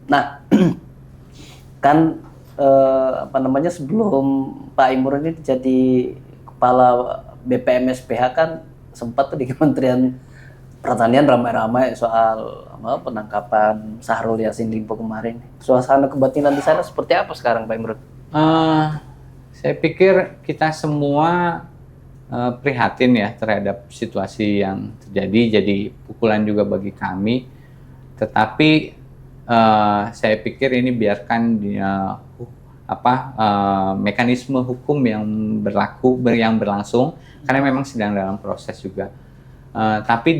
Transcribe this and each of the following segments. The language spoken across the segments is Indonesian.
Nah, kan sebelum Pak Imron ini jadi kepala BPM SPH kan sempat tuh di Kementerian Pertanian ramai-ramai soal penangkapan Syahrul Yassin Limpo kemarin. Suasana kebatinan di sana seperti apa sekarang, Pak Imron? Saya pikir kita semua prihatin ya terhadap situasi yang terjadi, jadi pukulan juga bagi kami. Tetapi saya pikir ini biarkan mekanisme hukum yang berlangsung, karena memang sedang dalam proses juga. Tapi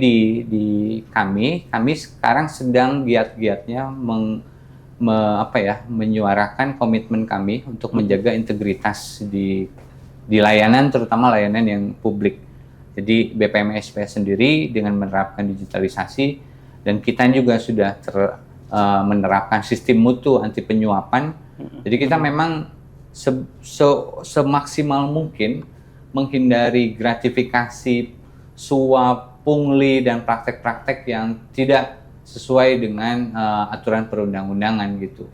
di kami sekarang sedang giat-giatnya menyuarakan komitmen kami untuk menjaga integritas di layanan, terutama layanan yang publik. Jadi BPM SPH sendiri dengan menerapkan digitalisasi, dan kita juga sudah menerapkan sistem mutu anti penyuapan. Jadi kita memang semaksimal mungkin menghindari gratifikasi, suap, pungli, dan praktek-praktek yang tidak sesuai dengan aturan perundang-undangan gitu.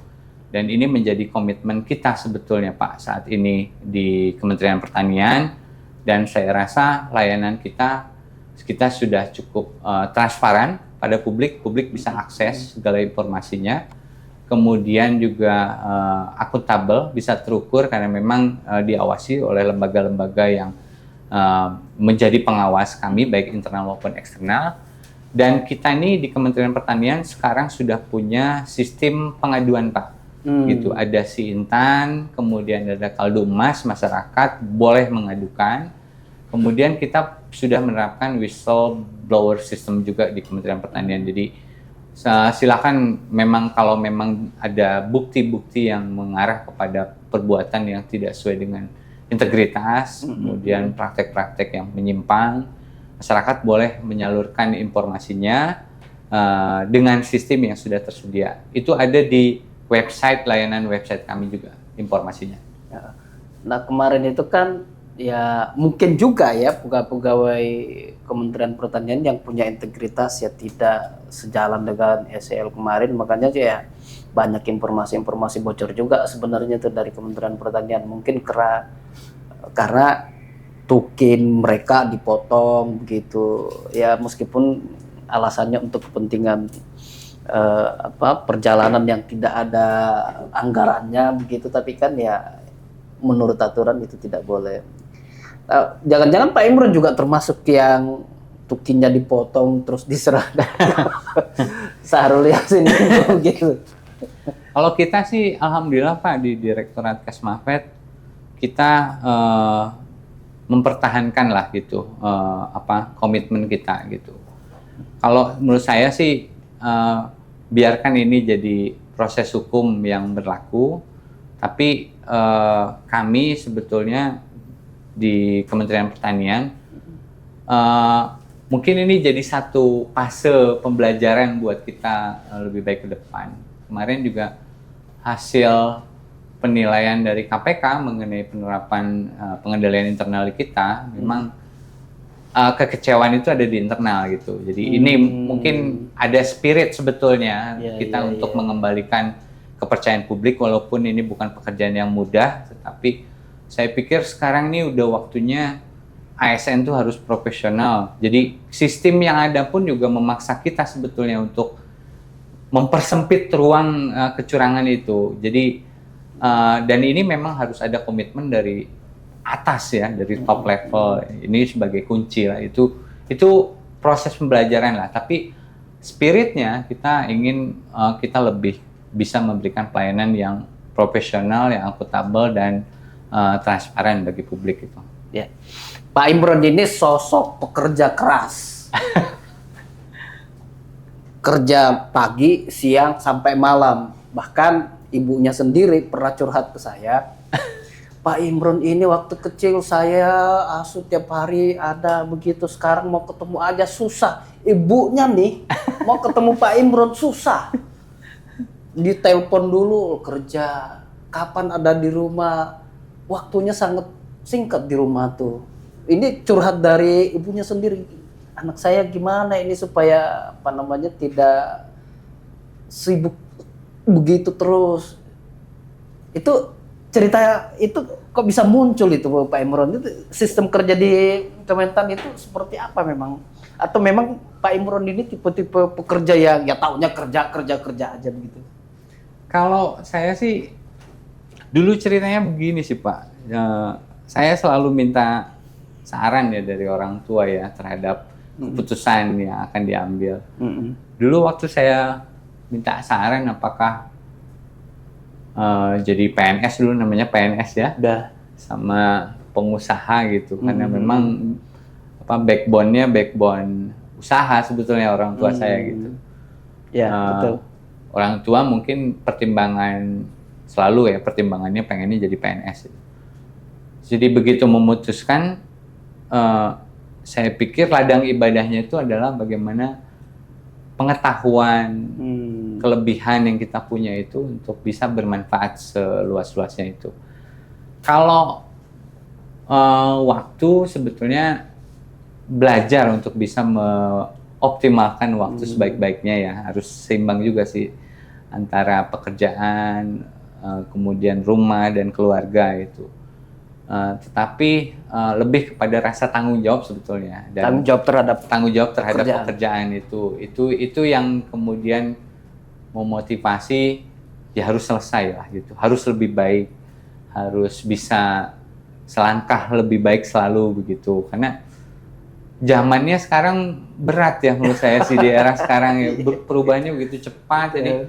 Dan ini menjadi komitmen kita sebetulnya Pak saat ini di Kementerian Pertanian, dan saya rasa layanan kita sudah cukup transparan pada publik bisa akses segala informasinya, kemudian juga akuntabel, bisa terukur karena memang diawasi oleh lembaga-lembaga yang menjadi pengawas kami baik internal maupun eksternal. Dan kita ini di Kementerian Pertanian sekarang sudah punya sistem pengaduan Pak. Gitu, ada Siintan, kemudian ada Kaldumas, masyarakat boleh mengadukan. Kemudian kita sudah menerapkan whistleblower system juga di Kementerian Pertanian. Jadi silakan, memang kalau memang ada bukti-bukti yang mengarah kepada perbuatan yang tidak sesuai dengan integritas, kemudian praktek-praktek yang menyimpang, masyarakat boleh menyalurkan informasinya dengan sistem yang sudah tersedia. Itu ada di layanan website kami juga informasinya. Nah, kemarin itu kan ya mungkin juga ya pegawai Kementerian Pertanian yang punya integritas ya tidak sejalan dengan SEL kemarin, makanya ya banyak informasi bocor juga sebenarnya itu dari Kementerian Pertanian. Mungkin karena tukin mereka dipotong begitu ya, meskipun alasannya untuk kepentingan perjalanan yang tidak ada anggarannya begitu, tapi kan ya menurut aturan itu tidak boleh. Jangan-jangan Pak Imron juga termasuk yang tukinnya dipotong terus diserahkan Syahrul Yassin begitu. Kalau kita sih alhamdulillah Pak, di Direktorat Kesmafed kita mempertahankan lah gitu komitmen kita gitu. Kalau menurut saya sih biarkan ini jadi proses hukum yang berlaku, tapi kami sebetulnya di Kementerian Pertanian mungkin ini jadi satu fase pembelajaran buat kita lebih baik ke depan. Kemarin juga hasil penilaian dari KPK mengenai penerapan pengendalian internal kita, memang kekecewaan itu ada di internal gitu. Jadi ini mungkin ada spirit sebetulnya kita untuk mengembalikan kepercayaan publik, walaupun ini bukan pekerjaan yang mudah, tetapi saya pikir sekarang ini udah waktunya ASN itu harus profesional. Jadi sistem yang ada pun juga memaksa kita sebetulnya untuk mempersempit ruang kecurangan itu. Jadi dan ini memang harus ada komitmen dari atas ya, dari top level. Ini sebagai kunci lah, itu proses pembelajaran lah, tapi spiritnya kita ingin kita lebih bisa memberikan pelayanan yang profesional, yang akuntabel dan transparan bagi publik itu. Ya. Pak Imron ini sosok pekerja keras. Kerja pagi, siang sampai malam. Bahkan ibunya sendiri pernah curhat ke saya. Pak Imron ini waktu kecil saya asuh tiap hari ada begitu, sekarang mau ketemu aja susah. Ibunya nih mau ketemu Pak Imron susah. Ditelepon dulu kerja, kapan ada di rumah, waktunya sangat singkat di rumah tuh. Ini curhat dari ibunya sendiri. Anak saya gimana ini supaya tidak sibuk begitu terus. Itu cerita itu kok bisa muncul itu Pak Imron? Itu sistem kerja di Kementan itu seperti apa memang? Atau memang Pak Imron ini tipe-tipe pekerja yang ya taunya kerja aja begitu? Kalau saya sih dulu ceritanya begini sih Pak. Saya selalu minta saran ya dari orang tua ya terhadap keputusan yang akan diambil. Dulu waktu saya minta saran apakah jadi PNS dulu, namanya PNS ya, Udah. sama pengusaha gitu, karena memang backbone usaha sebetulnya orang tua saya gitu. Ya, betul. Orang tua mungkin pertimbangannya pengennya jadi PNS. Jadi begitu memutuskan, saya pikir ladang ibadahnya itu adalah bagaimana pengetahuan, kelebihan yang kita punya itu untuk bisa bermanfaat seluas-luasnya itu. Kalau waktu sebetulnya belajar untuk bisa mengoptimalkan waktu sebaik-baiknya ya, harus seimbang juga sih antara pekerjaan, kemudian rumah dan keluarga itu. Tetapi lebih kepada rasa tanggung jawab sebetulnya, dan tanggung jawab terhadap pekerjaan itu yang kemudian memotivasi ya harus selesai lah gitu, harus lebih baik, harus bisa selangkah lebih baik selalu begitu, karena zamannya sekarang berat ya menurut saya sih di era sekarang ya, perubahannya begitu cepat, jadi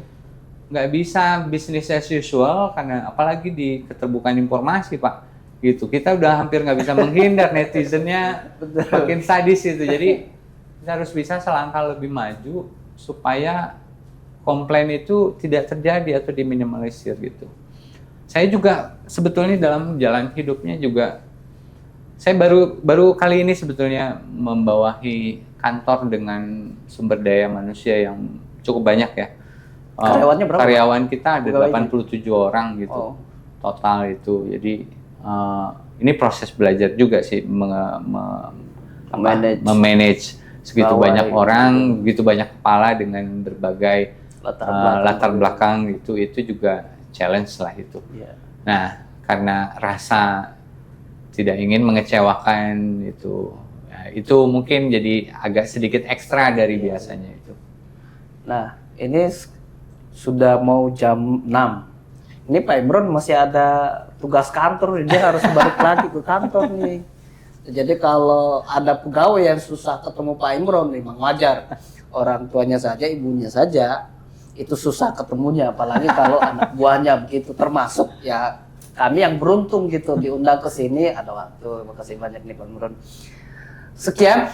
nggak bisa bisnis as usual, karena apalagi di keterbukaan informasi Pak gitu, kita udah hampir nggak bisa menghindar, netizennya makin sadis itu, jadi kita harus bisa selangkah lebih maju supaya komplain itu tidak terjadi atau diminimalisir gitu. Saya juga sebetulnya dalam jalan hidupnya juga, saya baru kali ini sebetulnya membawahi kantor dengan sumber daya manusia yang cukup banyak ya. Karyawannya berapa? Karyawan kita ada 87 orang gitu total itu. Jadi ini proses belajar juga sih memanage segitu banyak orang, begitu banyak kepala dengan berbagai latar belakang itu juga challenge lah itu. Nah, karena rasa tidak ingin mengecewakan itu, ya, itu mungkin jadi agak sedikit ekstra dari biasanya itu. Nah, ini sudah mau jam 6. Ini Pak Imron masih ada tugas kantor, dia harus balik lagi ke kantor nih. Jadi kalau ada pegawai yang susah ketemu Pak Imron, memang wajar. Orang tuanya saja, ibunya saja, itu susah ketemunya. Apalagi kalau anak buahnya begitu, termasuk ya kami yang beruntung gitu diundang ke sini ada waktu. Terima kasih banyak nih Pak Imron. Sekian.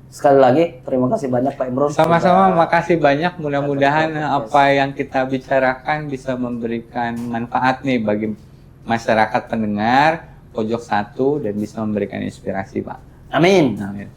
Sekali lagi, terima kasih banyak Pak Imron. Sama-sama, makasih banyak. Mudah-mudahan apa yang kita bicarakan bisa memberikan manfaat nih bagi masyarakat pendengar Pojok Satu dan bisa memberikan inspirasi, Pak. Amin. Amin.